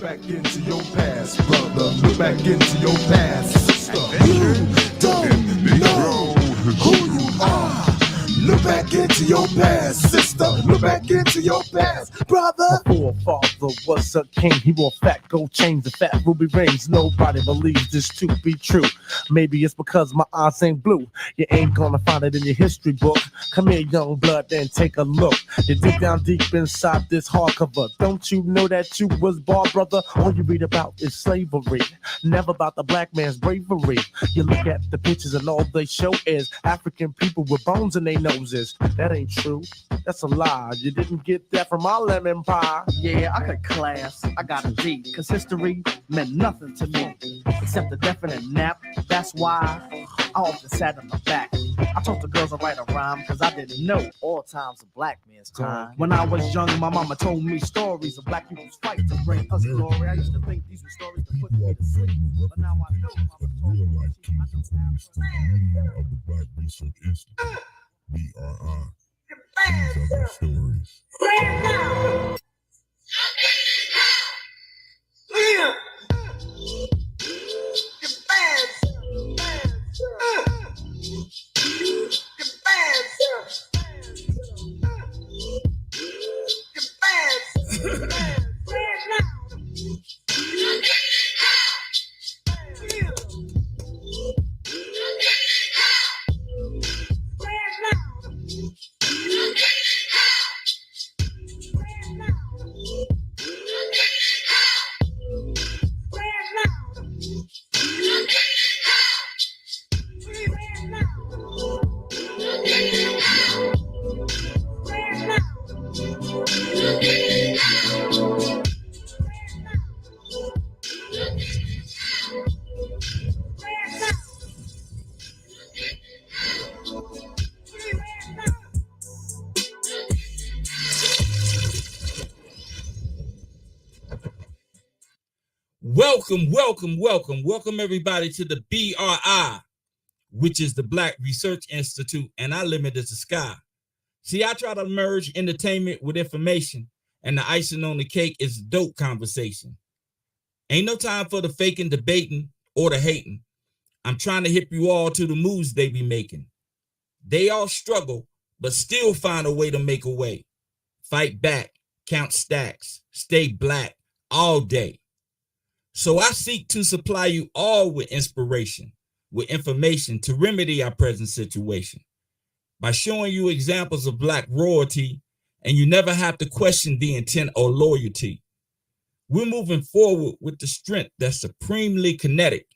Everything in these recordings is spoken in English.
back into your past, brother. Look back into your past, sister. You don't know who you are. Look back into your past, sister. Look back into your past, brother. My forefather was a king. He wore fat gold chains and fat ruby rings. Nobody believes this to be true. Maybe it's because my eyes ain't blue. You ain't gonna find it in your history book. Come here, young blood, and take a look. You dig down deep inside this hardcover. Don't you know that you was born, brother? All you read about is slavery, never about the black man's bravery. You look at the pictures and all they show is African people with bones in their noses. That ain't true. That's a lie. You didn't get that from my lemon pie. Yeah, I cut class. I got a D. Cause history meant nothing to me except a definite nap. That's why I often sat in the back. I taught the girls to write a rhyme cause I didn't know all time's a black man's time. When I was young, my mama told me stories of black people's fight to bring us glory. I used to think these were stories to put me to sleep. But now I know real life key stories through the medium of the Black Research Institute. BRI. These are their stories. Welcome everybody to the BRI, which is the Black Research Institute, and our limit is the sky. See, I try to merge entertainment with information, and the icing on the cake is dope conversation. Ain't no time for the faking, debating, or the hating. I'm trying to hip you all to the moves they be making. They all struggle, but still find a way to make a way. Fight back, count stacks, stay black all day. So I seek to supply you all with inspiration, with information to remedy our present situation by showing you examples of black royalty, and you never have to question the intent or loyalty. We're moving forward with the strength that's supremely kinetic.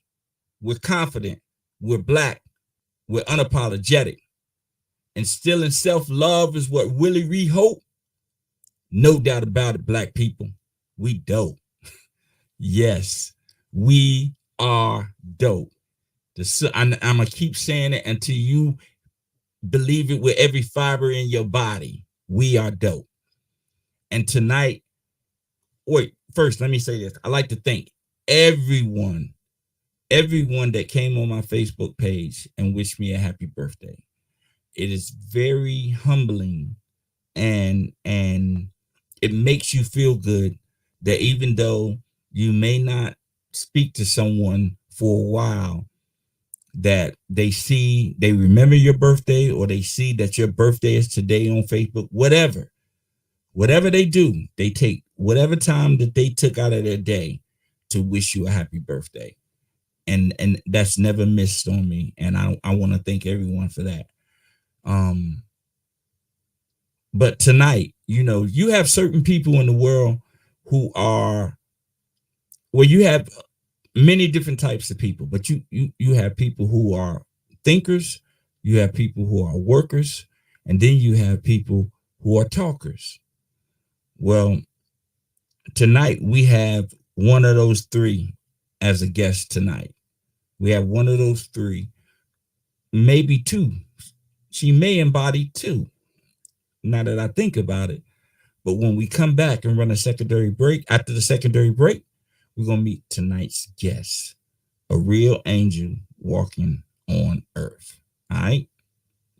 We're confident, we're black, we're unapologetic. Instilling self-love is what Willie Ree hope. No doubt about it, black people, we dope. Yes, we are dope. I'm going to keep saying it until you believe it with every fiber in your body. We are dope. And tonight, first, let me say this. I like to thank everyone that came on my Facebook page and wished me a happy birthday. It is very humbling, and it makes you feel good that even though you may not speak to someone for a while, that they remember your birthday, or they see that your birthday is today on Facebook, whatever they do, they take whatever time that they took out of their day to wish you a happy birthday. And that's never missed on me. And I want to thank everyone for that. But tonight, you have certain people in the world who are, well, you have many different types of people, but you have people who are thinkers, you have people who are workers, and then you have people who are talkers. Well, tonight we have one of those three as a guest tonight. We have one of those three, maybe two. She may embody two, now that I think about it. But when we come back and run a secondary break, after the secondary break, we're going to meet tonight's guest, a real angel walking on earth. All right,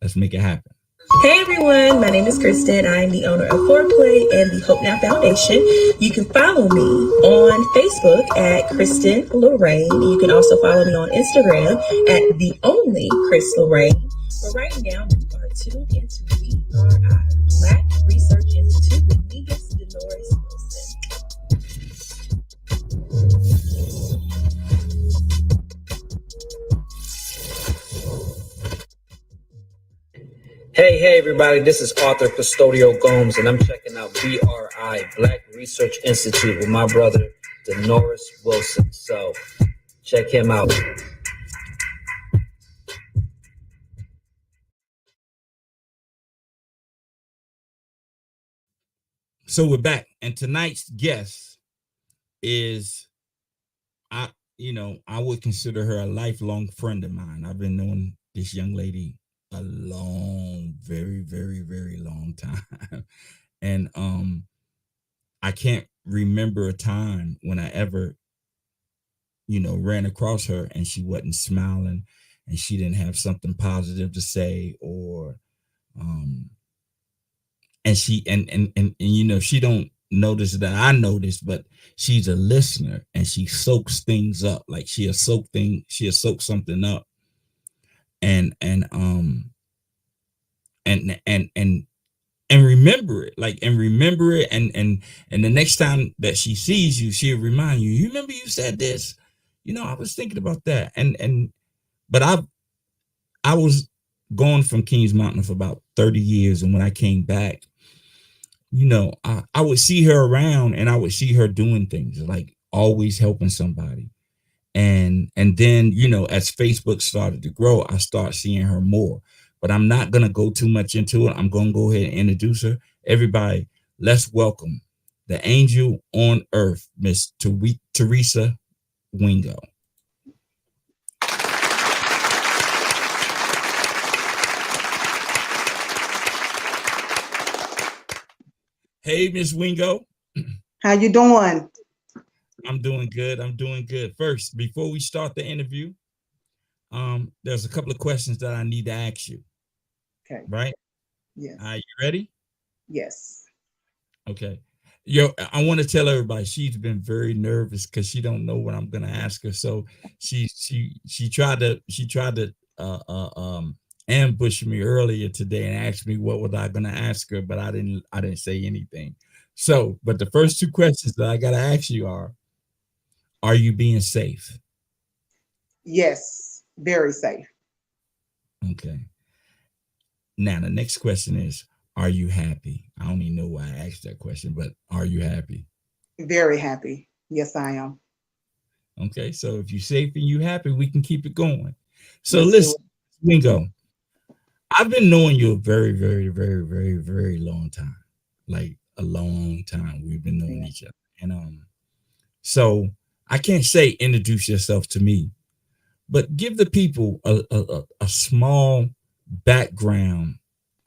let's make it happen. Hey everyone, my name is Kristen. I am the owner of Foreplay and the Hope Now Foundation. You can follow me on Facebook at Kristen Lorraine. You can also follow me on Instagram at the only Chris Lorraine. But right now, you are tuned into BRI, Black Research Institute with me, Dolores Wilson. Hey, everybody, this is Arthur Custodio Gomes, and I'm checking out BRI, Black Research Institute, with my brother, Dolores Wilson. So check him out. So we're back, and tonight's guest is, I would consider her a lifelong friend of mine. I've been knowing this young lady a long, very, very, very long time. And I can't remember a time when I ever, ran across her and she wasn't smiling and she didn't have something positive to say, or and she and she don't notice that I notice, but she's a listener and she soaks things up. Like she'll soak something up and remember it, and the next time that she sees you, she'll remind you, remember you said this, I was thinking about that. But I was gone from Kings Mountain for about 30 years, and when I came back, I would see her around and I would see her doing things, like always helping somebody. And then, as Facebook started to grow, I start seeing her more. But I'm not going to go too much into it. I'm going to go ahead and introduce her. Everybody, let's welcome the angel on earth, Miss Teresa Wingo. Hey, Miss Wingo. How you doing? I'm doing good. First, before we start the interview, there's a couple of questions that I need to ask you. Okay. Right? Yes. Are you ready? Yes. Okay. I want to tell everybody she's been very nervous because she don't know what I'm gonna ask her. So she tried to ambush me earlier today and asked me what was I gonna ask her, but I didn't say anything. So, but the first two questions that I gotta ask you are you being safe? Yes. Very safe. Okay. Now the next question is, are you happy? I don't even know why I asked that question, but are you happy? Very happy. Yes, I am. Okay, so if you're safe and you happy, we can keep it going. So Let's listen, Wingo, I've been knowing you a very, very, very, very, very long time. Like a long time. We've been knowing each other. And so I can't say introduce yourself to me, but give the people a small background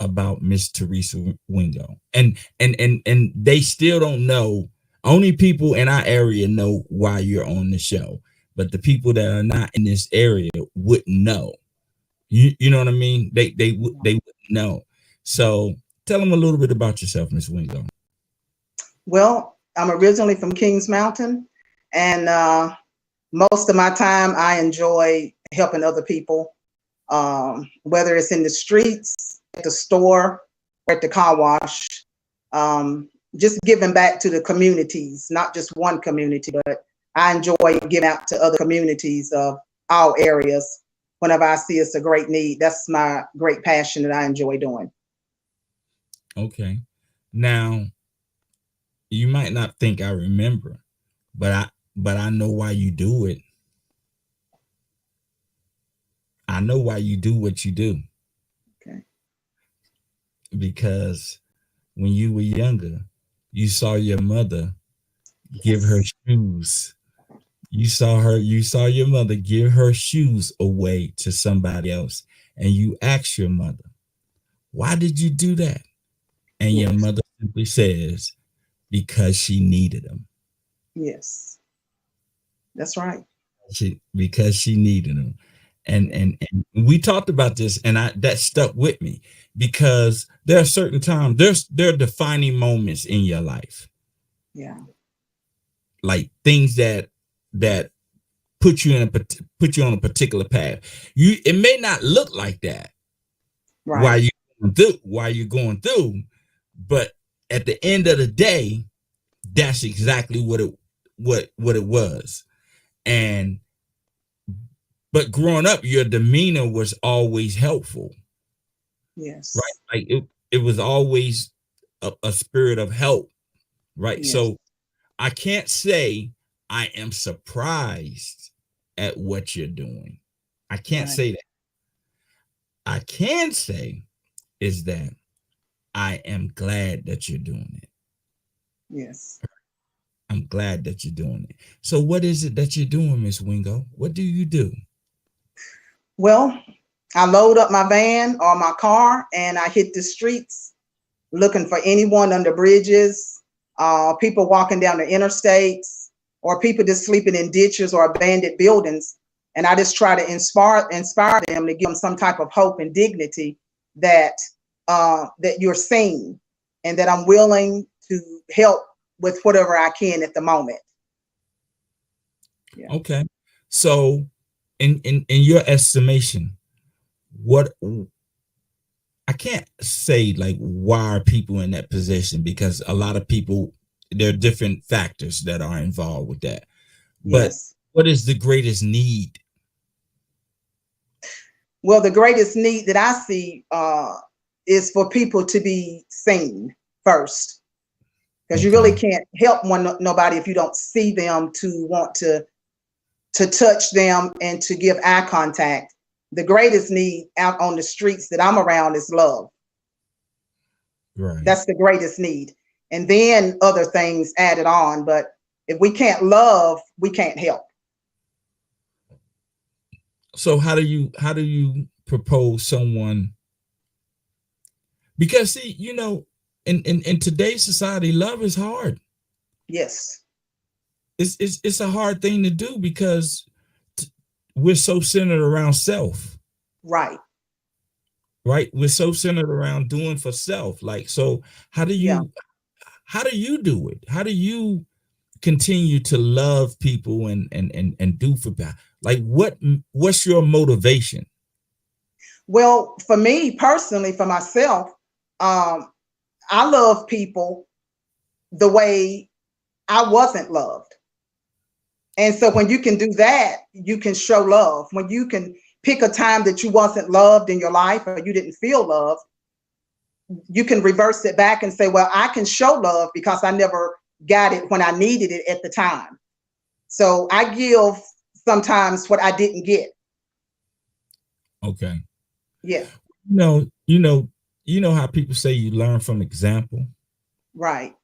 about Miss Teresa Wingo. And they still don't know. Only people in our area know why you're on the show, but the people that are not in this area wouldn't know. You know what I mean? They wouldn't know. So tell them a little bit about yourself, Miss Wingo. Well, I'm originally from Kings Mountain, and most of my time I enjoy helping other people, whether it's in the streets, at the store, or at the car wash. Just giving back to the communities, not just one community, but I enjoy giving out to other communities of all areas. Whenever I see it's a great need, that's my great passion that I enjoy doing. Okay. Now, you might not think I remember, but I know why you do it. I know why you do what you do. Okay. Because when you were younger, you saw your mother give her shoes. You saw your mother give her shoes away to somebody else. And you asked your mother, why did you do that? And your mother simply says, because she needed them. Yes. That's right. Because she needed them. And we talked about this, and that stuck with me, because there are certain times, there are defining moments in your life, Yeah. like things that put you on a particular path. It may not look like that Right. while you're going through, but at the end of the day, that's exactly what it was. And but growing up, your demeanor was always helpful, Yes. right? Like it was always a spirit of help, right? Yes. So I can't say I am surprised at what you're doing. I can't Right. say that. I can say is that I am glad that you're doing it. Yes. I'm glad that you're doing it. So what is it that you're doing, Miss Wingo? What do you do? Well, I load up my van or my car and I hit the streets looking for anyone under bridges, people walking down the interstates, or people just sleeping in ditches or abandoned buildings. And I just try to inspire them, to give them some type of hope and dignity that that you're seen and that I'm willing to help with whatever I can at the moment. Yeah. Okay. So in your estimation, what, I can't say like why are people in that position, because a lot of people, there are different factors that are involved with that. But Yes. what is the greatest need? Well, the greatest need that I see is for people to be seen first, because you really can't help nobody if you don't see them to want to touch them and to give eye contact. The greatest need out on the streets that I'm around is love. Right. That's the greatest need. And then other things added on. But if we can't love, we can't help. So how do you propose someone? Because see, in today's society, love is hard. Yes. It's a hard thing to do, because we're so centered around self. Right. Right. We're so centered around doing for self. Like, so how do you do it? How do you continue to love people and do for that? Like, what's your motivation? Well, for me personally, for myself, I love people the way I wasn't loved. And so when you can do that, you can show love. When you can pick a time that you wasn't loved in your life or you didn't feel love, you can reverse it back and say, well, I can show love because I never got it when I needed it at the time. So I give sometimes what I didn't get. Okay. Yeah. You know how people say you learn from example? Right.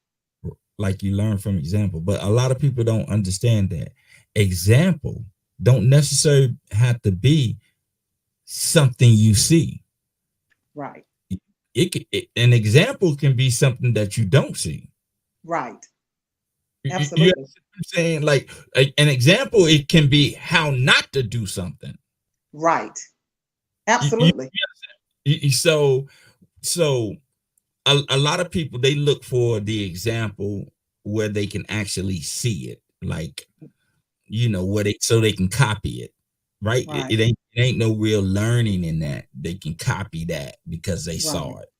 Like you learn from example, but a lot of people don't understand that example don't necessarily have to be something you see. Right. An example can be something that you don't see. Right. You Absolutely. know what I'm saying? Like an example, it can be how not to do something. Right. Absolutely. So a lot of people, they look for the example where they can actually see it, like, so they can copy it, right? Right. It ain't no real learning in that. They can copy that because they saw it.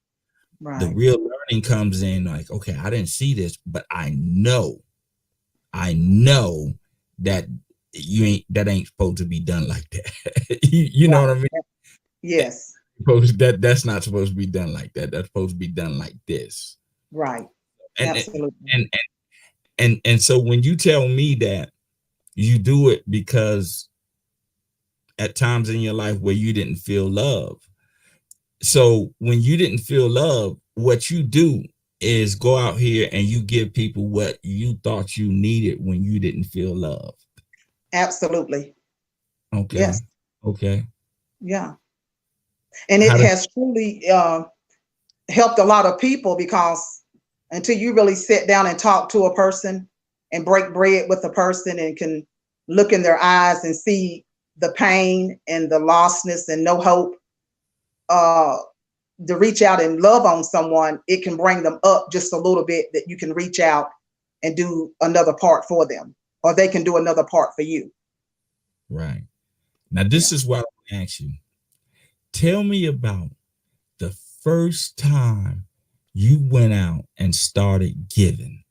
Right. The real learning comes in like, okay, I didn't see this, but I know that that ain't supposed to be done like that. you know what I mean? Yes. That's not supposed to be done like that. That's supposed to be done like this. Right. And, Absolutely. And so when you tell me that you do it because at times in your life where you didn't feel love. So when you didn't feel love, what you do is go out here and you give people what you thought you needed when you didn't feel love. Absolutely. Okay. Yes. Okay. Yeah. And it has truly helped a lot of people, because until you really sit down and talk to a person and break bread with a person and can look in their eyes and see the pain and the lostness and no hope, to reach out and love on someone, it can bring them up just a little bit, that you can reach out and do another part for them, or they can do another part for you. Right. Now, this is what I want to ask you. Tell me about the first time you went out and started giving.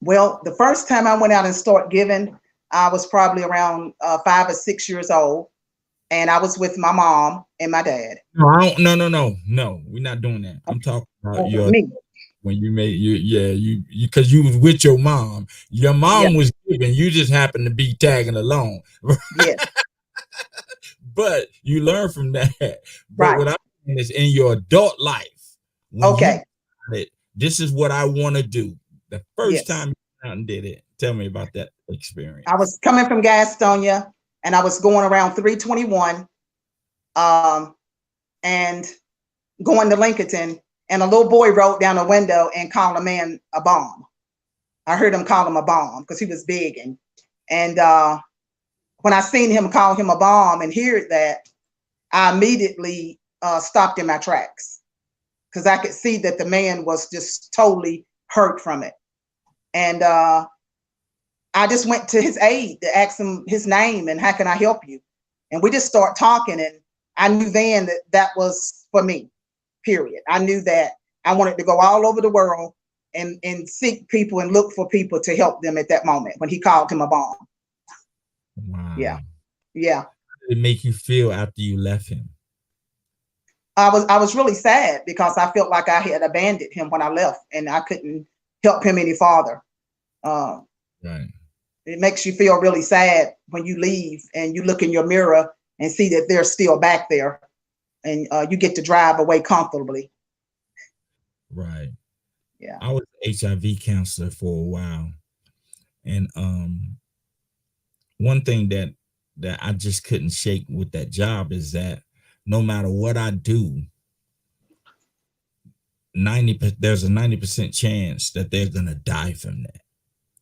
Well, the first time I went out and started giving, I was probably around 5 or 6 years old, and I was with my mom and my dad. No. We're not doing that. I'm talking about Me. when you made you because you was with your mom. Your mom was giving. You just happened to be tagging along. Yes. But you learn from that. But Right. what I'm saying is, in your adult life, Okay. This is what I want to do. The first Yes. time you went out and did it. Tell me about that experience. I was coming from Gastonia, and I was going around 321, and going to Lincolnton, and a little boy rolled down the window and called a man a bomb. I heard him call him a bomb because he was big, and when I seen him call him a bomb and hear that, I immediately stopped in my tracks, because I could see that the man was just totally hurt from it. And I just went to his aid to ask him his name and how can I help you? And we just start talking, and I knew then that that was for me, period. I knew that I wanted to go all over the world and seek people and look for people to help them at that moment when he called him a bomb. Wow. Yeah. How did it make you feel after you left him? I was really sad, because I felt like I had abandoned him when I left, and I couldn't help him any farther. Right. It makes you feel really sad when you leave and you look in your mirror and see that they're still back there, and you get to drive away comfortably. Right. Yeah. I was an HIV counselor for a while, and one thing that I just couldn't shake with that job is that no matter what I do, there's a 90% chance that they're gonna die from that.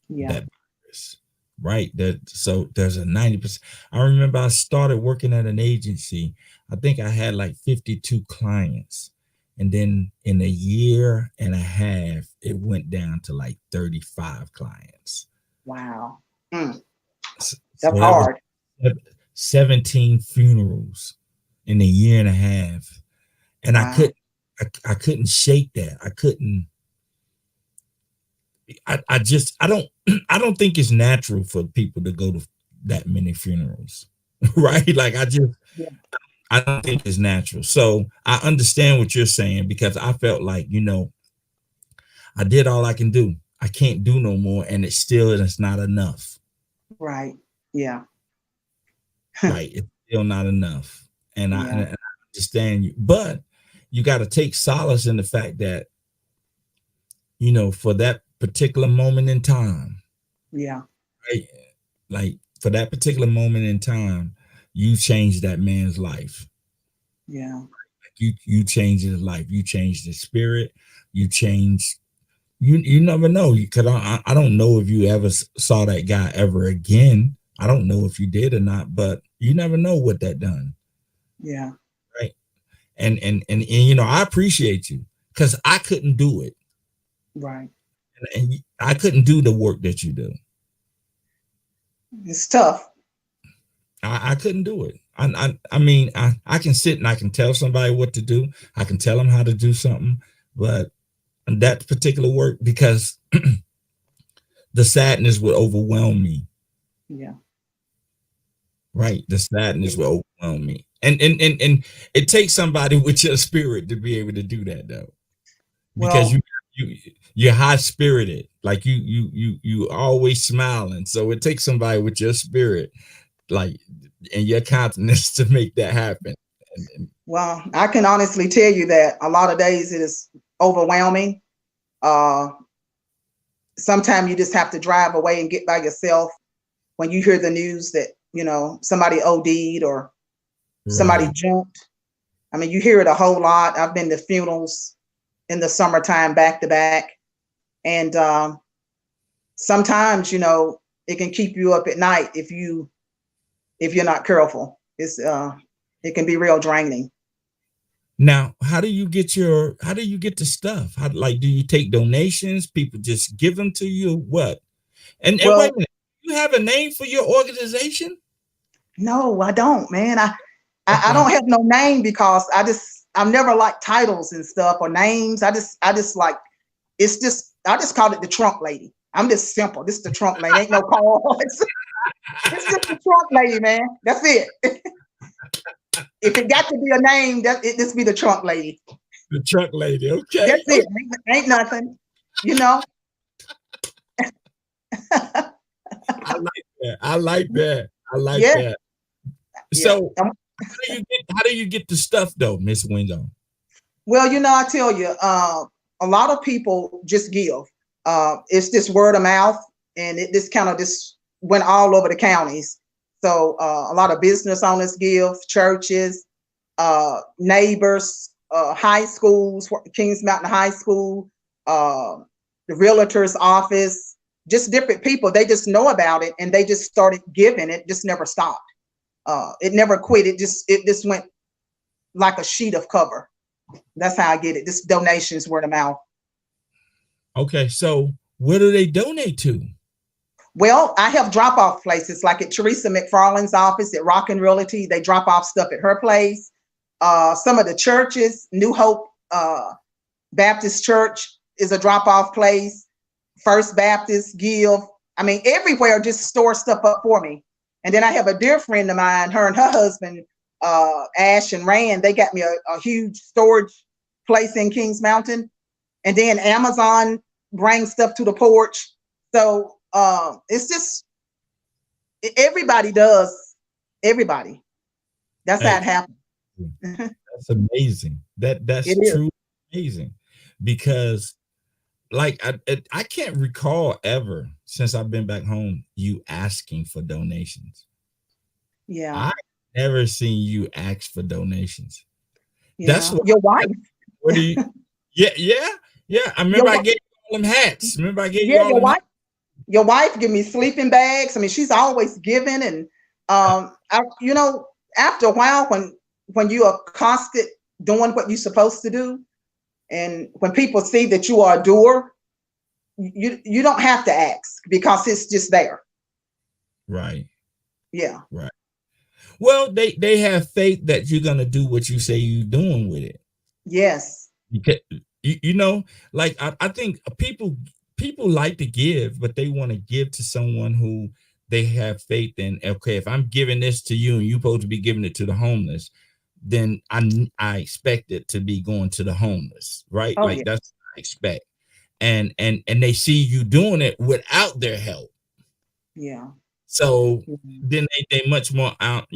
Yeah. That virus, right? So there's a 90%. I remember I started working at an agency. I think I had like 52 clients. And then in a year and a half, it went down to like 35 clients. Wow. So That's hard. 17 funerals in a year and a half. And Wow. I couldn't shake that. I don't think it's natural for people to go to that many funerals. Right? Like I don't think it's natural. So I understand what you're saying, because I felt like, I did all I can do. I can't do no more, and it's not enough. Right. Yeah. Right. It's still not enough. And I understand you, but you got to take solace in the fact that, for that particular moment in time. Yeah. Right. Like for that particular moment in time, you changed that man's life. Yeah. You changed his life. You changed his spirit. You changed. You never know, because I don't know if you ever saw that guy ever again. I don't know if you did or not, but you never know what that done. Yeah. Right. And I appreciate you, because I couldn't do it. Right. And I couldn't do the work that you do. It's tough. I couldn't do it. I mean, I can sit and I can tell somebody what to do. I can tell them how to do something, but that particular work, because the sadness would overwhelm me. Yeah. Right. The sadness will overwhelm me. And it takes somebody with your spirit to be able to do that, though. Because you're high spirited. Like you always smiling. So it takes somebody with your spirit, like, and your countenance to make that happen. Well, I can honestly tell you that a lot of days it is overwhelming. Sometimes you just have to drive away and get by yourself when you hear the news that, somebody OD'd or somebody jumped. I mean, you hear it a whole lot. I've been to funerals in the summertime back to back. And sometimes, it can keep you up at night if you if you're not careful. It can be real draining. Now, how do you get the stuff? How, like, do you take donations? People just give them to you? What? And Well, wait a minute, you have a name for your organization? no, I don't, man. I don't have no name because I've never liked titles and stuff or names. I just like, I just call it the trunk lady. I'm just simple. This is the trunk lady. Ain't no call. It's just the trunk lady, man. That's it. If it got to be a name, this be the trunk lady. The trunk lady. Okay. That's it. Ain't nothing. You know. I like that. I like that. Yeah. that. So how do you get the stuff though, Miss Wingo? Well, I tell you, a lot of people just give. It's this word of mouth, and this kind of just went all over the counties. So a lot of business owners give, churches, neighbors, high schools, Kings Mountain High School, the realtor's office, just different people. They just know about it, and they just started giving. It just never stopped. It never quit. It just went like a sheet of cover. That's how I get it. This donations word of mouth. Okay, so where do they donate to? Well, I have drop-off places like at Teresa McFarland's office at Rockin' Realty. They drop off stuff at her place. Some of the churches, New Hope Baptist Church is a drop-off place. First Baptist give. I mean, everywhere just store stuff up for me. And then I have a dear friend of mine, her and her husband, Ash and Rand, they got me a huge storage place in Kings Mountain. And then Amazon brings stuff to the porch. So it's just, everybody does. Everybody. That's how it happens. That's amazing. That's truly amazing. Because like I can't recall ever since I've been back home you asking for donations. Yeah. I never seen you ask for donations. Yeah. That's what your wife. What do you? Yeah. I remember I gave you all them hats. Remember I gave you all your them wife. hats? Your wife give me sleeping bags. I mean, she's always giving, and after a while, when you are constant doing what you're supposed to do, and when people see that you are a doer, you don't have to ask because it's just there. Right. Yeah. Right. Well, they have faith that you're gonna do what you say you're doing with it. Yes. Because like I think people like to give, but they want to give to someone who they have faith in. Okay, if I'm giving this to you and you're supposed to be giving it to the homeless, then I expect it to be going to the homeless, right? Oh, like yeah. that's what I expect. And they see you doing it without their help. Yeah. So then they much more apt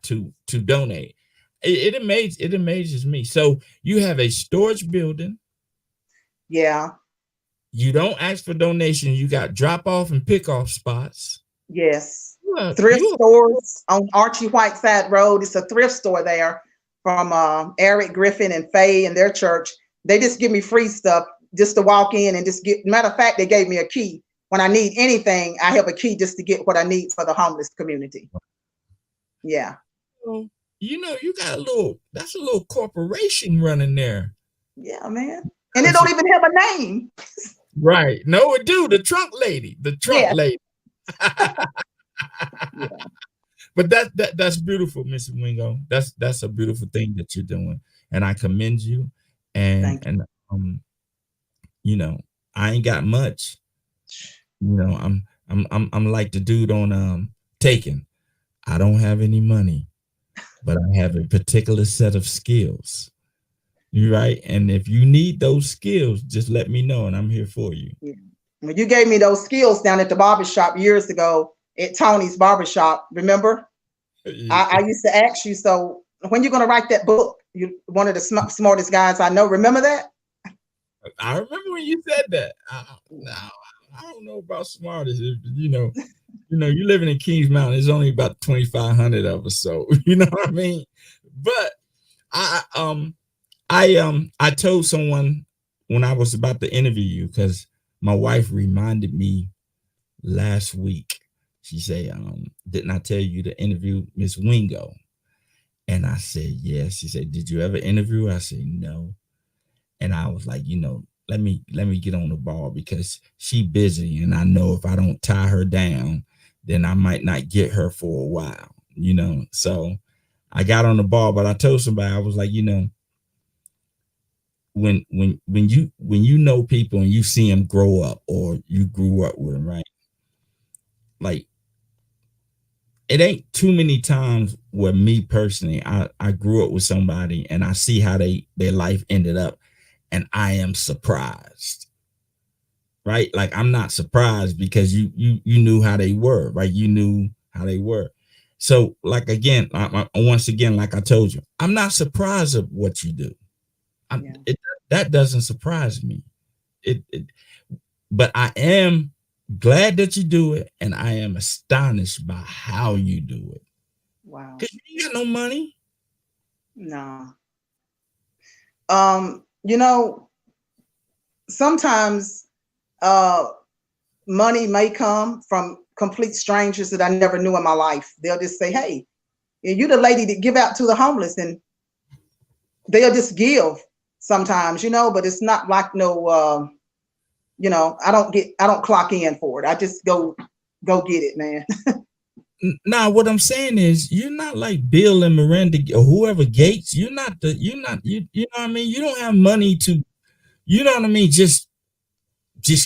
to donate. It amazes me. So you have a storage building. Yeah. You don't ask for donation. You got drop off and pick off spots. Yes. Thrift stores on Archie Whiteside Road. It's a thrift store there from Eric Griffin and Faye and their church. They just give me free stuff just to walk in and just get. Matter of fact, they gave me a key. When I need anything, I have a key just to get what I need for the homeless community. Yeah. You got that's a little corporation running there. Yeah, man. And it don't even have a name. Right. No, it do. The trunk lady. Lady. Yeah. But that's beautiful, Miss Wingo. That's a beautiful thing that you're doing. And I commend you. And I ain't got much. I'm like the dude on Taken. I don't have any money, but I have a particular set of skills. Right. And if you need those skills, just let me know and I'm here for you. Yeah. When you gave me those skills down at the barbershop years ago at Tony's barbershop, remember? Yeah. I used to ask you, so when you're going to write that book? You're one of the smartest guys I know. Remember that? I remember when you said that. I don't know about smartest. You living in Kings Mountain. There's only about 2,500 of us, so you know what I mean. But I told someone when I was about to interview you, because my wife reminded me last week. She say, didn't I tell you to interview Miss Wingo? And I said, yes. She said, did you ever interview her? I said, no. And I was like, let me get on the ball because she busy. And I know if I don't tie her down, then I might not get her for a while, So I got on the ball, but I told somebody, I was like, when you know people and you see them grow up or you grew up with them, right? Like, it ain't too many times where me personally, I grew up with somebody and I see how their life ended up and I am surprised, right? Like, I'm not surprised because you knew how they were, right? You knew how they were. So, like, again, once again, like I told you, I'm not surprised at what you do. That doesn't surprise me. But I am glad that you do it, and I am astonished by how you do it. Wow. Because you ain't got no money. No. Sometimes money may come from complete strangers that I never knew in my life. They'll just say, hey, you the lady that give out to the homeless, and they'll just give sometimes, but it's not like no, I don't clock in for it. I just go get it, man. Now, what I'm saying is, you're not like Bill and Miranda or whoever Gates. You know what I mean? You don't have money to, you know what I mean? Just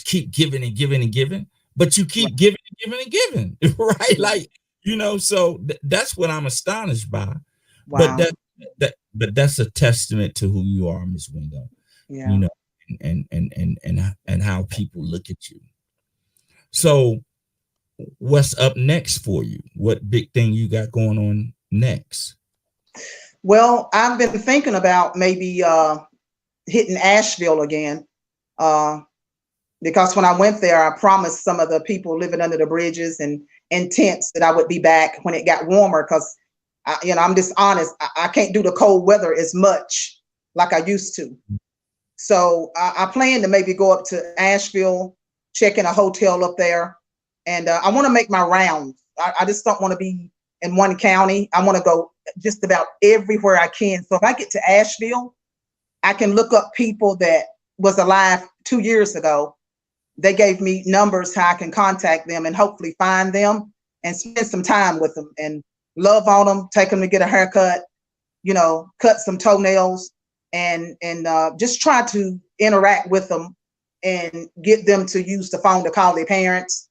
keep giving and giving and giving, but you keep giving and giving and giving, right? Like, so that's what I'm astonished by. Wow. But that's a testament to who you are, Miss Wingo. Yeah. And how people look at you. So what's up next for you? What big thing you got going on next? Well, I've been thinking about maybe hitting Asheville again. Because when I went there, I promised some of the people living under the bridges and in tents that I would be back when it got warmer. Because, I'm just honest, I can't do the cold weather as much like I used to. So I plan to maybe go up to Asheville, check in a hotel up there, and I want to make my rounds. I just don't want to be in one county. I want to go just about everywhere I can. So if I get to Asheville, I can look up people that was alive 2 years ago. They gave me numbers how I can contact them and hopefully find them and spend some time with them and love on them, take them to get a haircut, cut some toenails, and just try to interact with them and get them to use the phone to call their parents.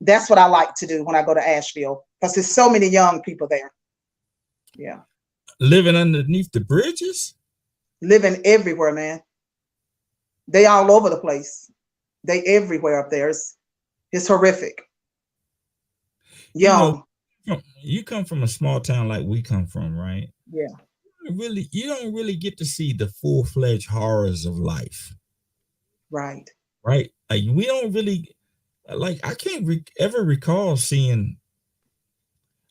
That's what I like to do when I go to Asheville because there's so many young people there. Yeah. Living underneath the bridges? Living everywhere, man. They all over the place. They everywhere up there. It's horrific. Young. You come from a small town like we come from, right? Yeah. You don't really get to see the full-fledged horrors of life. Right. Right. Like, we don't really, like, I can't ever recall seeing,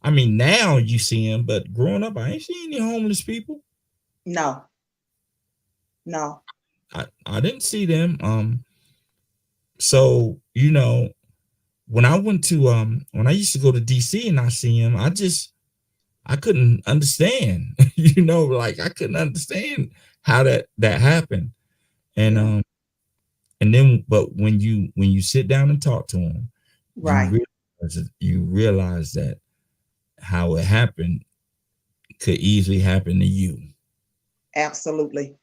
I mean, now you see them, but growing up, I ain't seen any homeless people. No. I didn't see them. So, when I went to, when I used to go to DC and I see him, I couldn't understand, like I couldn't understand how that happened. And, and then, but when you sit down and talk to him, right, you realize that how it happened could easily happen to you. Absolutely.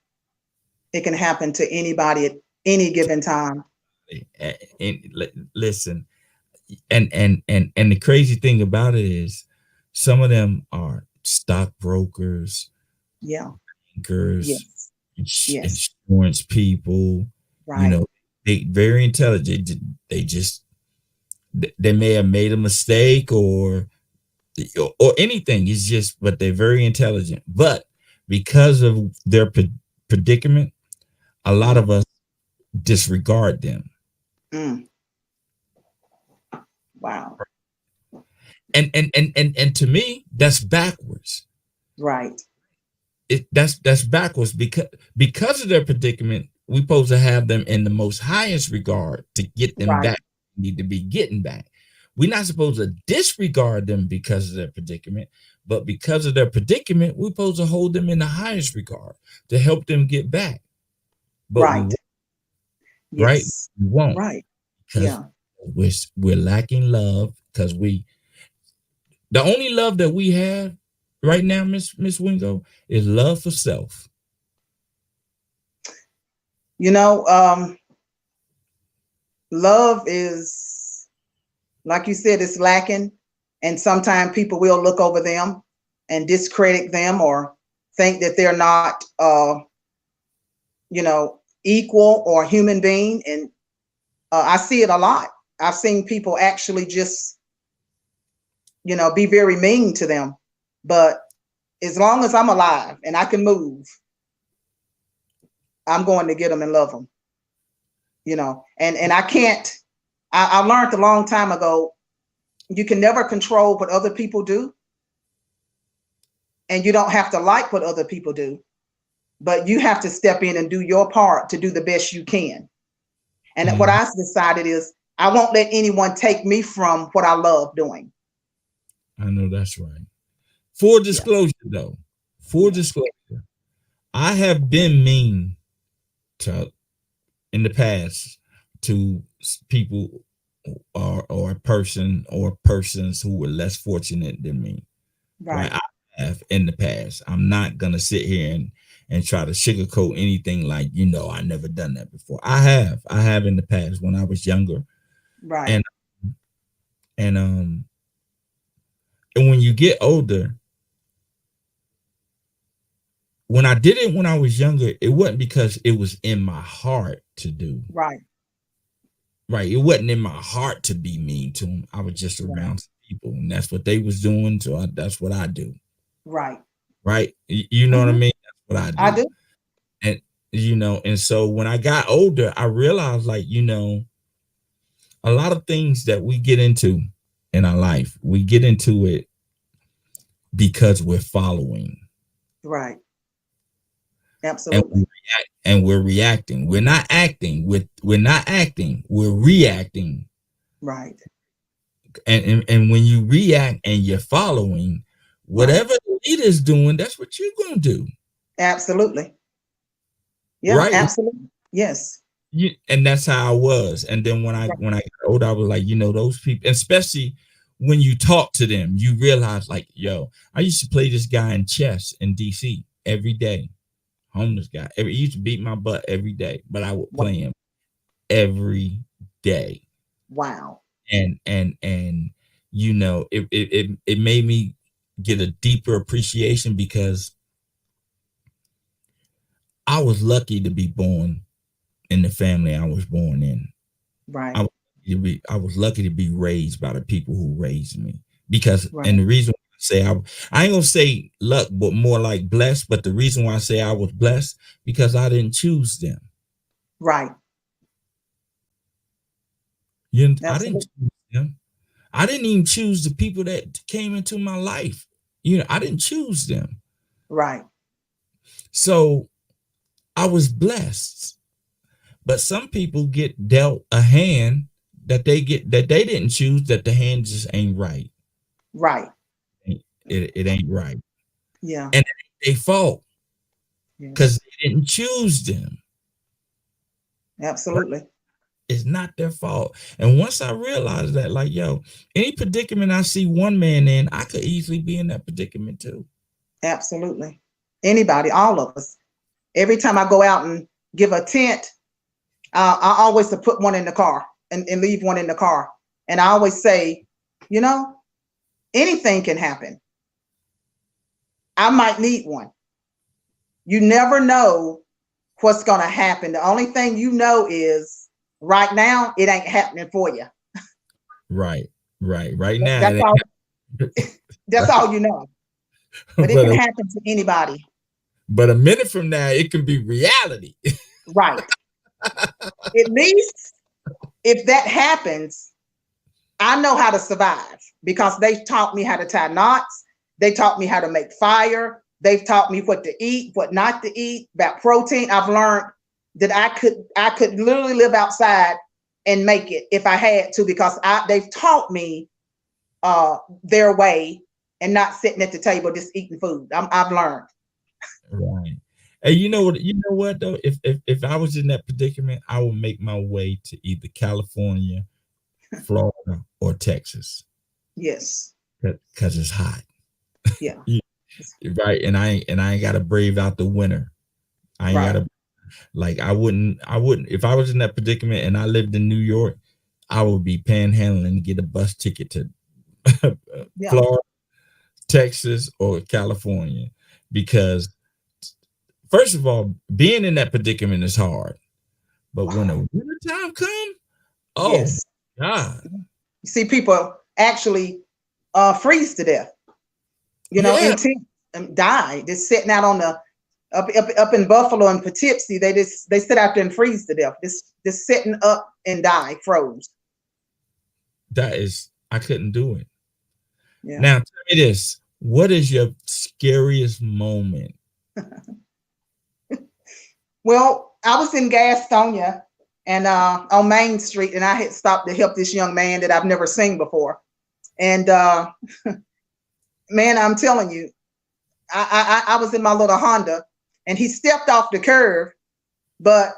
It can happen to anybody at any given time. And listen, and the crazy thing about it is some of them are stockbrokers, bankers, insurance people, right. They very intelligent. They may have made a mistake or anything. It's just, but they're very intelligent. But because of their predicament, a lot of us disregard them. Wow. And to me, that's backwards. Right. That's backwards because of their predicament. We're supposed to have them in the most highest regard to get them back. Need to be getting back. We're not supposed to disregard them because of their predicament, but because of their predicament, we're supposed to hold them in the highest regard to help them get back. But we Right. won't, right? Yes. We won't, Right. because Yeah. we're lacking love, because the only love that we have right now, Miss Wingo, is love for self. You know, love is, like you said, it's lacking. And sometimes people will look over them and discredit them or think that they're not, equal or human being. And I see it a lot. I've seen people actually just, be very mean to them. But as long as I'm alive and I can move, I'm going to get them and love them, and I can't, I learned a long time ago, you can never control what other people do. And you don't have to like what other people do, but you have to step in and do your part to do the best you can. And what I decided is I won't let anyone take me from what I love doing. I know that's right. Full disclosure, though. Full disclosure. I have been mean in the past to people or a person or persons who were less fortunate than me. Right. I have in the past. I'm not gonna sit here and try to sugarcoat anything like, I never done that before. I have in the past when I was younger. Right. And when you get older, when I did it when I was younger, it wasn't because it was in my heart to do. Right. Right. It wasn't in my heart to be mean to them. I was just around some people, and that's what they was doing. So that's what I do. Right. Right. You know what I mean? That's what I do. I do. And, and so when I got older, I realized, like, a lot of things that we get into in our life, we get into it because we're following. Right. Absolutely. And we're reacting. We're not acting. We're not acting. We're reacting. Right. And when you react and you're following, whatever the leader's doing, that's what you're going to do. Absolutely. Yeah, right? Absolutely. Yes. And that's how I was. And then when I got older, I was like, those people, especially when you talk to them, you realize, like, yo, I used to play this guy in chess in DC every day. Homeless guy. He used to beat my butt every day, but I would play him every day. Wow. And it made me get a deeper appreciation, because I was lucky to be born in the family I was born in. Right. I was lucky to be raised by the people who raised me, because and the reason I say I ain't gonna say luck, but more like blessed. But the reason why I say I was blessed, because I didn't choose them. Right. I didn't choose them. I didn't even choose the people that came into my life. I didn't choose them. Right. So I was blessed. But some people get dealt a hand that they didn't choose, that the hand just ain't right. Right. It ain't right. Yeah. And it ain't their fault, because they didn't choose them. Absolutely. It's not their fault. And once I realized that, like, yo, any predicament I see one man in, I could easily be in that predicament too. Absolutely. Anybody, all of us. Every time I go out and give a tent, I always put one in the car and leave one in the car. And I always say, anything can happen. I might need one. You never know what's going to happen. The only thing you know is right now, it ain't happening for you. Right now. That's all you know. But it can happen to anybody. But a minute from now, it can be reality. Right. At least if that happens, I know how to survive, because they taught me how to tie knots. They taught me how to make fire. They've taught me what to eat, what not to eat, about protein. I've learned that I could literally live outside and make it if I had to, because they've taught me their way and not sitting at the table just eating food. I've learned. Right. And you know what though? If I was in that predicament, I would make my way to either California, Florida, or Texas. Yes. Because it's hot. Yeah. Right. And I ain't gotta brave out the winter. I ain't gotta, like, I wouldn't if I was in that predicament and I lived in New York, I would be panhandling to get a bus ticket to Florida, Texas, or California. Because first of all, being in that predicament is hard. But when the winter time comes, oh God. You see people actually freeze to death. You know, and die. Just sitting out on the up in Buffalo and Poughkeepsie, they sit out there and freeze to death. Just sitting up and die, froze. That is, I couldn't do it. Yeah. Now tell me this: what is your scariest moment? Well, I was in Gastonia and on Main Street, and I had stopped to help this young man that I've never seen before. And man, I'm telling you, I was in my little Honda, and he stepped off the curb, but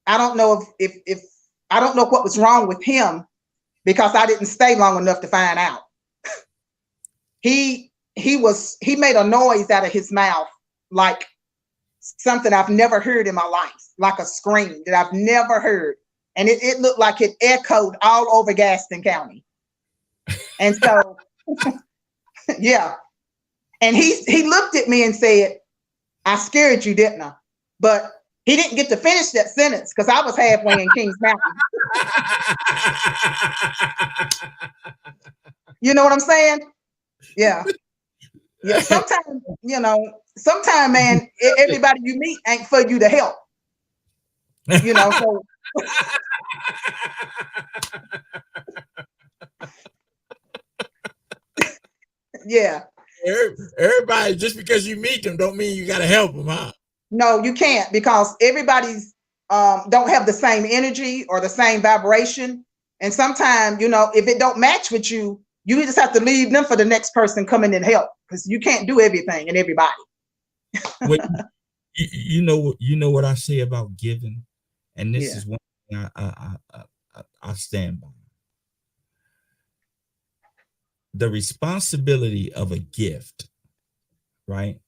I don't know if I don't know what was wrong with him, because I didn't stay long enough to find out. He made a noise out of his mouth, like something I've never heard in my life, like a scream that I've never heard. And it looked like it echoed all over Gaston County. And so, yeah. And he looked at me and said, "I scared you, didn't I?" But he didn't get to finish that sentence because I was halfway in Kings Mountain. You know what I'm saying? Yeah. Yeah. Sometimes, man, everybody you meet ain't for you to help. You know, so yeah. Everybody, just because you meet them don't mean you got to help them, huh? No, you can't, because everybody's don't have the same energy or the same vibration. And sometimes, if it don't match with you, you just have to leave them for the next person coming and help, because you can't do everything and everybody. Well, you know what I say about giving, and this is one thing I stand by. The responsibility of a gift, right?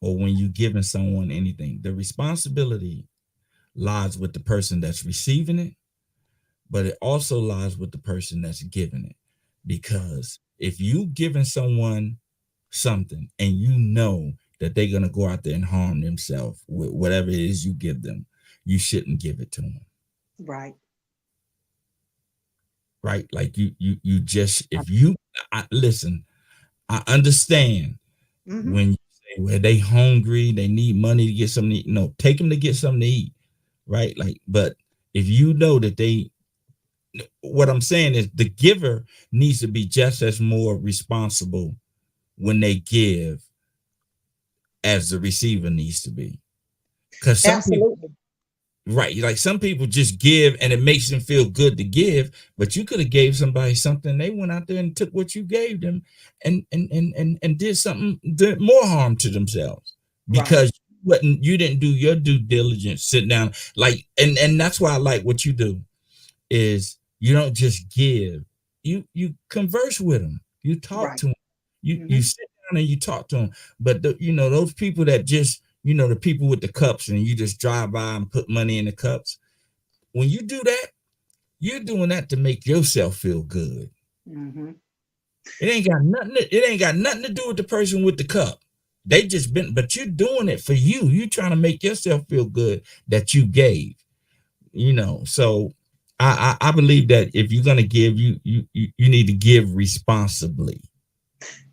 Or when you're giving someone anything, the responsibility lies with the person that's receiving it, but it also lies with the person that's giving it. Because if you giving someone something and you know that they're going to go out there and harm themselves with whatever it is you give them, you shouldn't give it to them. Right. Right. Like you just, if you listen, I understand when you say, well, they hungry, they need money to get something to eat. No, take them to get something to eat. Right. Like, but if you know that what I'm saying is the giver needs to be just as more responsible when they give as the receiver needs to be. Because some people, right, like some people just give and it makes them feel good to give, but you could have gave somebody something, they went out there and took what you gave them and did something, did more harm to themselves because you didn't do your due diligence, sit down, like, and that's why I like what you do is you don't just give, you converse with them, you talk to them, you sit down and you talk to them. But those people that just, the people with the cups and you just drive by and put money in the cups, when you do that, you're doing that to make yourself feel good. It ain't got nothing to do with the person with the cup. They just but you're doing it for you. You're trying to make yourself feel good that you gave, so I believe that if you're going to give, you need to give responsibly.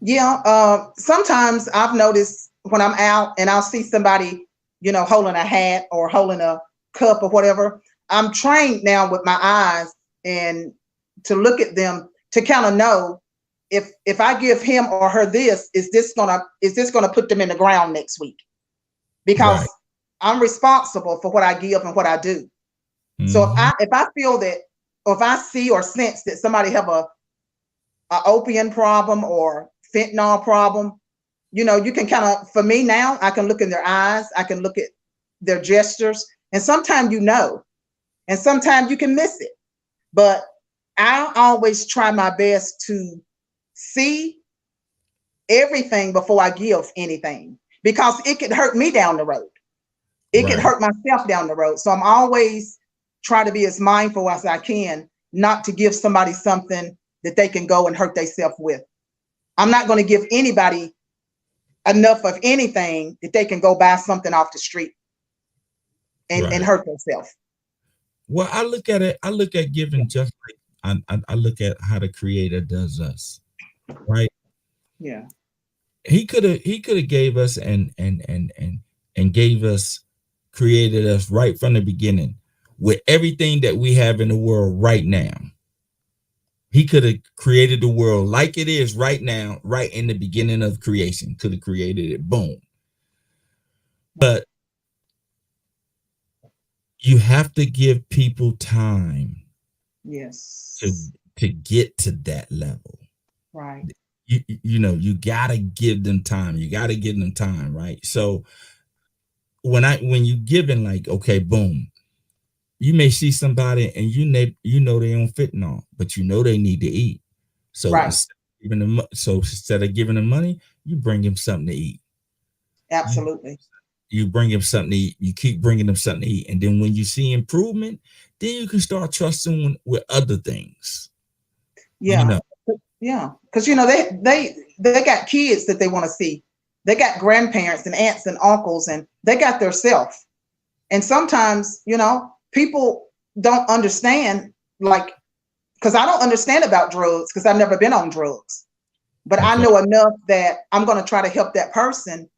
Yeah. Sometimes I've noticed when I'm out and I'll see somebody, holding a hat or holding a cup or whatever, I'm trained now with my eyes and to look at them to kind of know if I give him or her this, is this gonna put them in the ground next week? Because I'm responsible for what I give and what I do. So if I feel that or if I see or sense that somebody have a opium problem or fentanyl problem, you know, you can kind of, for me now, I can look in their eyes, I can look at their gestures, and sometimes you know, and sometimes you can miss it. But I always try my best to see everything before I give anything, because it could hurt me down the road. It could hurt myself down the road. So I'm always trying to be as mindful as I can, not to give somebody something that they can go and hurt themselves with. I'm not going to give anybody enough of anything that they can go buy something off the street and hurt themselves. Well, I look at it, I look at giving just like I look at how the creator does us, right? Yeah. He could have gave us and gave us, created us right from the beginning with everything that we have in the world right now. He could have created the world like it is right now, right in the beginning of creation, could have created it, boom. But you have to give people time, yes, to get to that level. Right. You know, you gotta give them time. You gotta give them time, right? So when you giving, like, okay, boom, you may see somebody and you know they on fentanyl, but you know they need to eat. So instead of giving them money, you bring them something to eat. Absolutely. You bring them something to eat. You keep bringing them something to eat, and then when you see improvement, then you can start trusting with other things. Yeah. You know? Yeah, because you know they got kids that they want to see. They got grandparents and aunts and uncles, and they got their self. And sometimes, you know, people don't understand, like, because I don't understand about drugs because I've never been on drugs. But I know enough that I'm going to try to help that person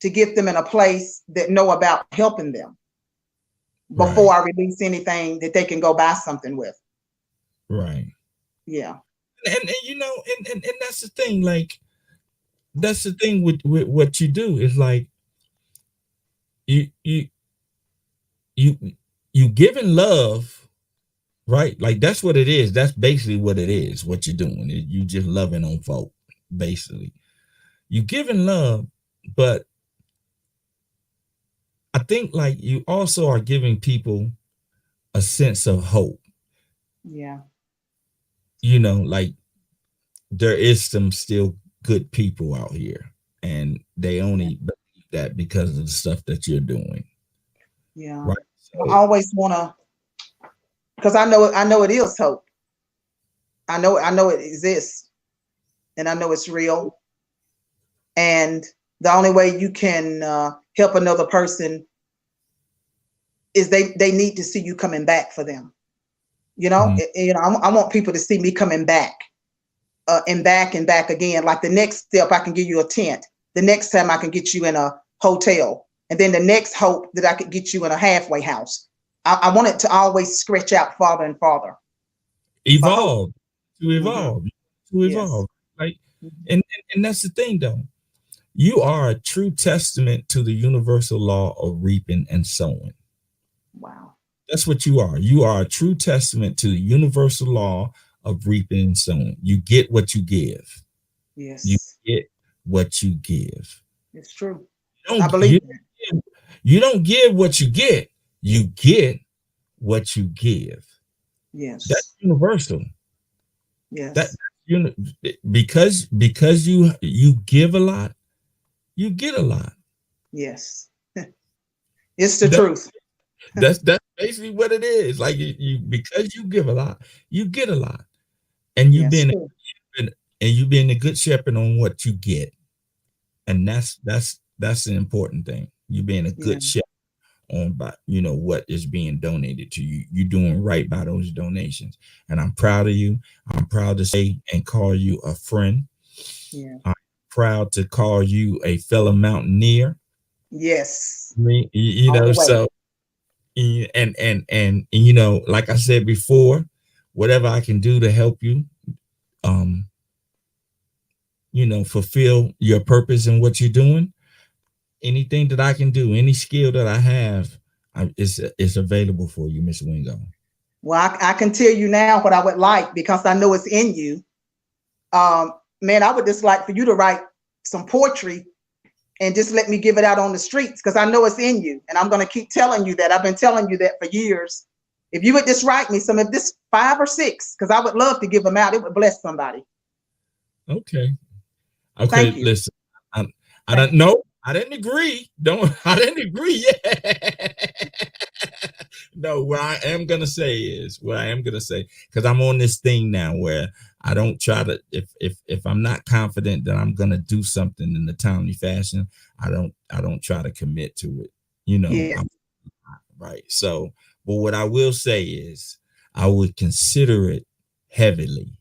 to get them in a place that know about helping them before I release anything that they can go buy something with. Right. Yeah. And you know, and that's the thing, like, that's the thing with what you do is like you giving love, right? Like, that's what it is. That's basically what it is. What you're doing is you just loving on folk. Basically, you giving love, but I think, like, you also are giving people a sense of hope. Yeah. You know, like, there is some still good people out here, and they only believe that because of the stuff that you're doing. Yeah. Right. So, I always want to, because I know it is hope. I know it exists, and I know it's real. And the only way you can help another person is they need to see you coming back for them. You know, you know, I want people to see me coming back, and back and back again. Like, the next step, I can give you a tent. The next time, I can get you in a hotel, and then the next hope that I could get you in a halfway house. I want it to always stretch out farther and farther. Evolve, to evolve, to evolve. Yes. Like, and that's the thing, though. You are a true testament to the universal law of reaping and sowing. Wow. That's what you are. You are a true testament to the universal law of reaping and sowing. You get what you give. Yes. You get what you give. It's true. I believe that. You don't give what you get. You get what you give. Yes. That's universal. Yes. That, you know, because you give a lot, you get a lot. Yes. It's the truth. That's basically what it is. Like, you because you give a lot, you get a lot, and you've been a good shepherd on what you get, and that's the important thing. You being a good shepherd on, by, you know, what is being donated to you. You're doing right by those donations, and I'm proud of you. I'm proud to say and call you a friend. Yeah. I'm proud to call you a fellow mountaineer. Yes. You know, so. And you know, like I said before, whatever I can do to help you, you know, fulfill your purpose in what you're doing, anything that I can do, any skill that I have, is available for you, Miss Wingo. Well, I can tell you now what I would like because I know it's in you. Man, I would just like for you to write some poetry and just let me give it out on the streets because I know it's in you. And I'm going to keep telling you that. I've been telling you that for years. If you would just write me some of this 5 or 6, because I would love to give them out. It would bless somebody. Okay. Thank you. Listen, I don't know. I didn't agree. I didn't agree yet. No, what I am gonna say, because I'm on this thing now where I don't try to, if I'm not confident that I'm gonna do something in a timely fashion, I don't try to commit to it. Yeah. Right. So, but what I will say is I would consider it heavily.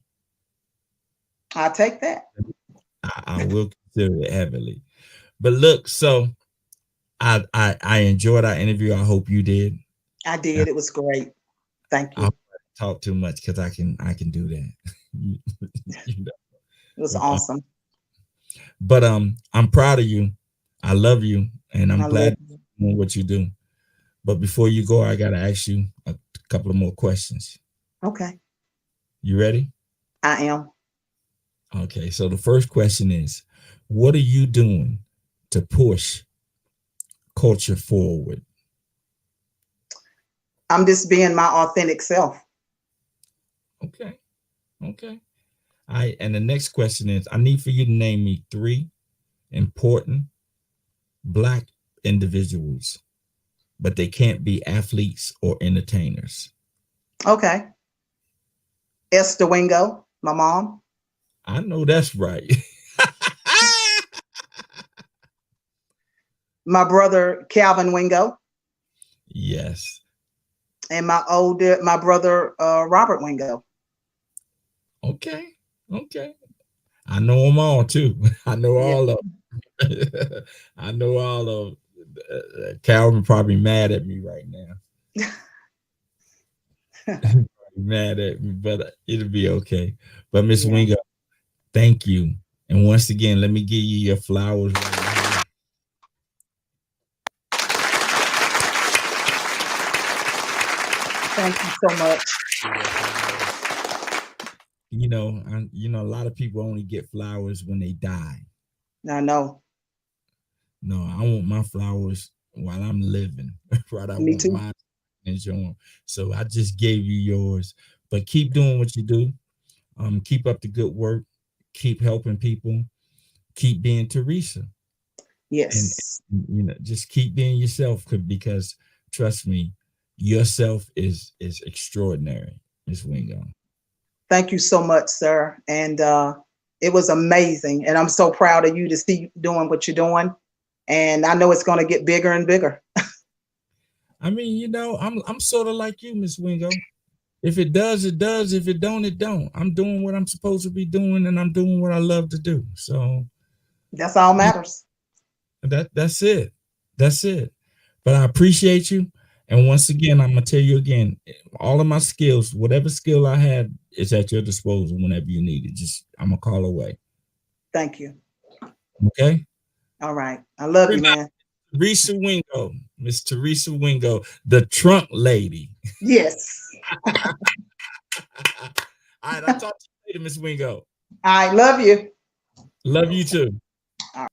I'll take that. I will consider it heavily. But look, so I enjoyed our interview. I hope you did. I did. It was great. Thank you. I talk too much because I can do that. It was awesome. But I'm proud of you. I love you, and I'm glad you're doing what you do. But before you go, I gotta ask you a couple of more questions. Okay. You ready? I am. Okay. So the first question is, what are you doing to push culture forward? I'm just being my authentic self. Okay. And the next question is, I need for you to name me 3 important Black individuals, but they can't be athletes or entertainers. Okay. Teresa Wingo, my mom. I know that's right. My brother, Calvin Wingo. Yes. And my brother, Robert Wingo. Okay. I know them all too. I know all of them. I know all of Calvin probably mad at me right now. Mad at me, but it'll be okay. But Miss Wingo, thank you. And once again, let me give you your flowers right now. Thank you so much. A lot of people only get flowers when they die. I know. No, I want my flowers while I'm living. Right? I Me want too. mine and enjoy. So I just gave you yours. But keep doing what you do. Keep up the good work. Keep helping people. Keep being Teresa. Yes. And just keep being yourself, because trust me, yourself is extraordinary, Miss Wingo. Thank you so much, sir. And it was amazing. And I'm so proud of you to see you doing what you're doing. And I know it's going to get bigger and bigger. I mean, I'm sort of like you, Miss Wingo. If it does, it does. If it don't, it don't. I'm doing what I'm supposed to be doing, and I'm doing what I love to do. So that's all matters. That's it. But I appreciate you. And once again, I'm gonna tell you again, all of my skills, whatever skill I have, is at your disposal whenever you need it. Just I'm a call away. Thank you. Okay. All right. I love you, man. Teresa Wingo, Miss Teresa Wingo, the trunk lady. Yes. All right, I'll talk to you later, Miss Wingo. I love you. Love you too. All right.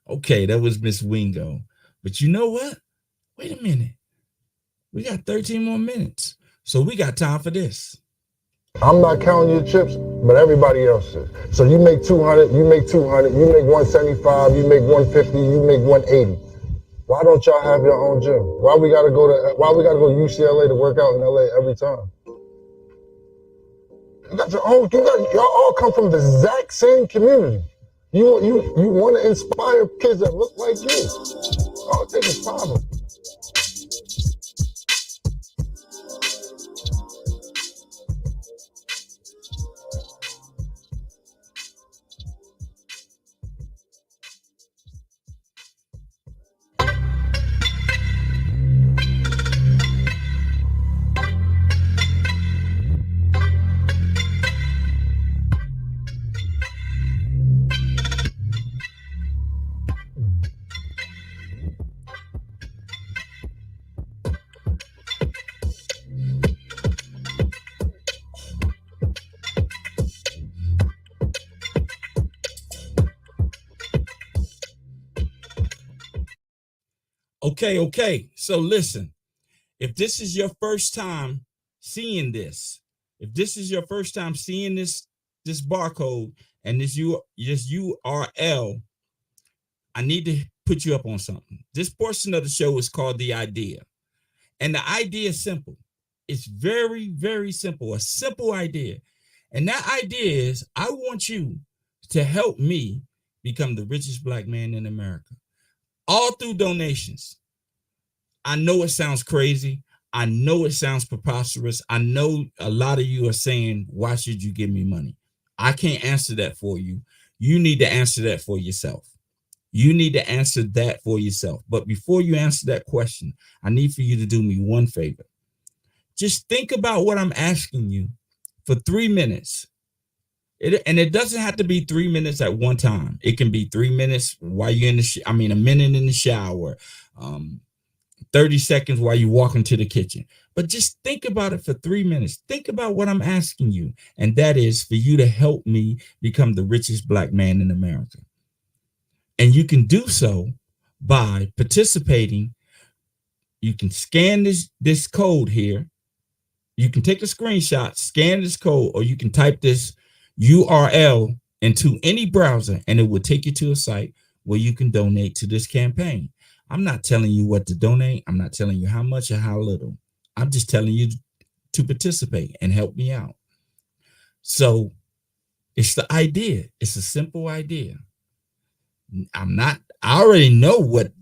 Okay, that was Miss Wingo. But you know what? Wait a minute. We got 13 more minutes. So we got time for this. I'm not counting your chips, but everybody else is. So you make 200, you make 200, you make 175, you make 150, you make 180. Why don't y'all have your own gym? Why we gotta go to UCLA to work out in LA every time? Y'all all come from the exact same community. You want to inspire kids that look like you. All it takes is 5 of them. Okay. So listen, if this is your first time seeing this, if this is your first time seeing this barcode and this URL, I need to put you up on something. This portion of the show is called The Idea. And the idea is simple. It's very, very simple, a simple idea. And that idea is I want you to help me become the richest Black man in America, all through donations. I know it sounds crazy. I know it sounds preposterous. I know a lot of you are saying, why should you give me money? I can't answer that for you. You need to answer that for yourself. You need to answer that for yourself. But before you answer that question, I need for you to do me one favor. Just think about what I'm asking you for 3 minutes. And it doesn't have to be 3 minutes at one time. It can be 3 minutes while you're in a minute in the shower, 30 seconds while you walk into the kitchen. But just think about it for 3 minutes. Think about what I'm asking you. And that is for you to help me become the richest Black man in America. And you can do so by participating. You can scan this code here. You can take a screenshot, scan this code, or you can type this URL into any browser and it will take you to a site where you can donate to this campaign. I'm not telling you what to donate. I'm not telling you how much or how little. I'm just telling you to participate and help me out. So it's the idea. It's a simple idea. I already know what,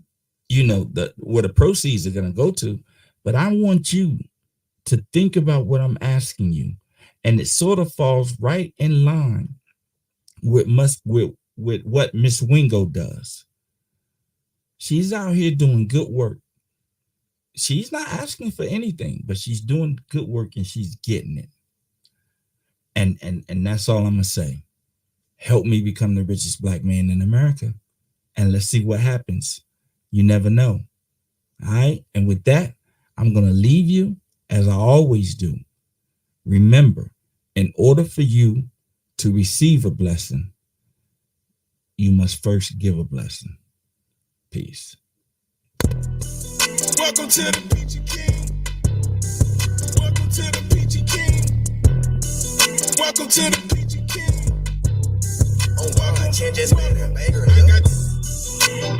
where the proceeds are going to go to, but I want you to think about what I'm asking you. And it sort of falls right in line with what Miss Wingo does. She's out here doing good work. She's not asking for anything, but she's doing good work and she's getting it. And that's all I'm gonna say. Help me become the richest Black man in America. And let's see what happens. You never know. All right. And with that, I'm gonna leave you as I always do. Remember, in order for you to receive a blessing, you must first give a blessing. Peace. Welcome to the Peachy King. Welcome to the Peachy King. Welcome to the Peachy King. Oh wow, I can't just make that banger.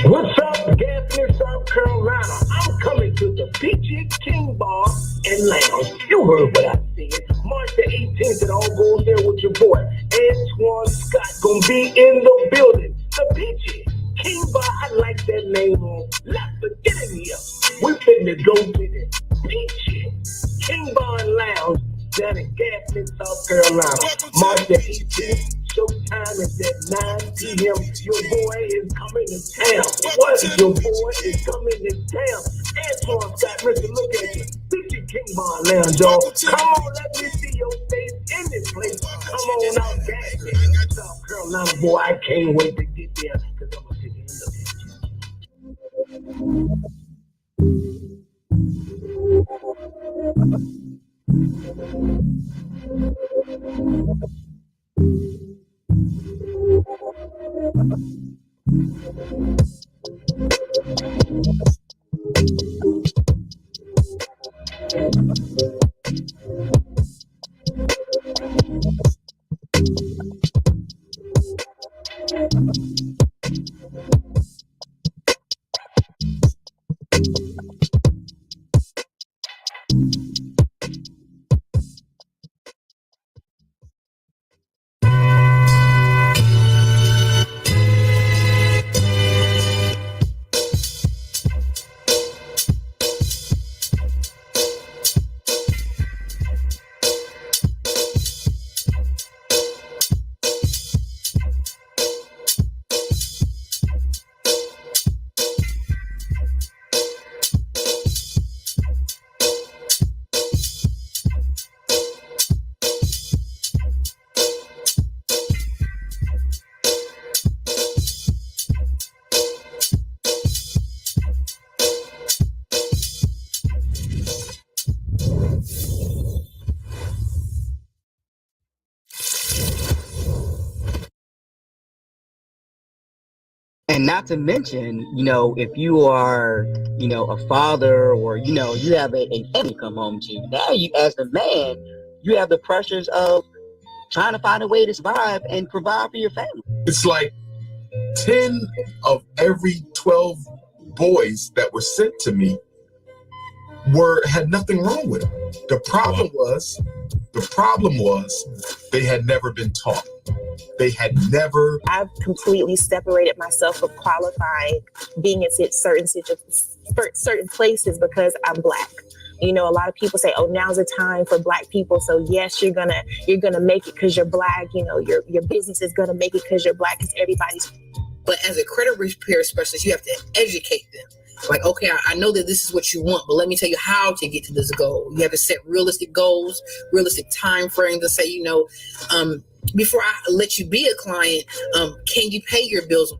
What's up, Gaffney, South Carolina? I'm coming to the Peachy King Bar and Lounge. You heard what I said. March the 18th, it all goes there with your boy Antoine Scott. Gonna be in the building. The Peachy King Bar, I like that name on. Let's get in here. We finna go to the Peachy King Bar and Lounge down in Gaffney, South Carolina. March the 18th. Showtime is at 9 p.m. Your boy is coming to town. What? Your boy is coming to town. Antoine Scott, listen, look at you. Peachy King Bar Lounge, y'all. Come on, let me see your face in this place. Come on out, Gaffney, South Carolina. Boy, I can't wait to get there because I'm going to sit in the picture. And not to mention, if you are, a father, or, you have a family come home to you, now you, as a man, you have the pressures of trying to find a way to survive and provide for your family. It's like 10 of every 12 boys that were sent to me had nothing wrong with them. The problem was they had never been taught. They had never. I've completely separated myself from qualifying being in certain places because I'm Black. A lot of people say, "Oh, now's the time for Black people." So yes, you're gonna make it because you're Black. Your business is gonna make it because you're Black. Because everybody's. But as a credit repair specialist, you have to educate them. Like, okay, I know that this is what you want, but let me tell you how to get to this goal. You have to set realistic goals, realistic time frames, and say, before I let you be a client, can you pay your bills